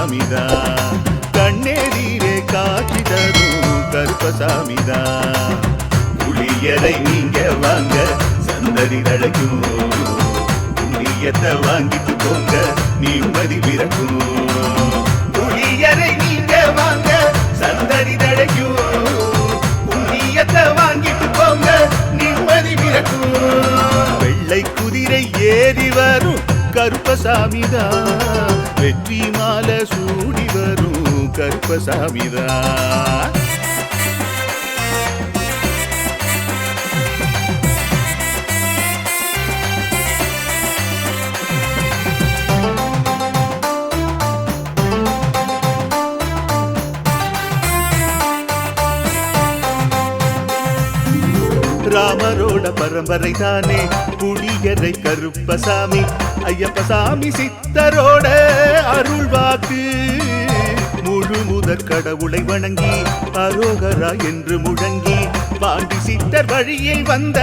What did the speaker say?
கருப்பசாமிதான். கண்ணேரீரே காட்சி தரும் கருப்பசாமிதான். புளியரை நீங்க வாங்க சந்ததி தழைக்கும், புண்ணியத்தை வாங்கிட்டு போங்க நிம்மதி பிறக்கும். புளியரை நீங்க வாங்க சந்ததி தழைக்கும், புண்ணியத்தை வாங்கிட்டு போங்க நிம்மதி பிறக்கும். வெள்ளை குதிரை ஏறி வரும் கருப்பசாமிதான், வெற்றி மாலை சூடி வரும் கருப்பசாமிதான். ராமரோட பரம்பரை தானே புளியரை கருப்பசாமி. ஐயப்பசாமி சித்தரோட அருள் வாக்கு, முழு முதற் கடவுளை வணங்கி அரோகரா என்று முழங்கி பாண்டி சித்தர் வழியில் வந்த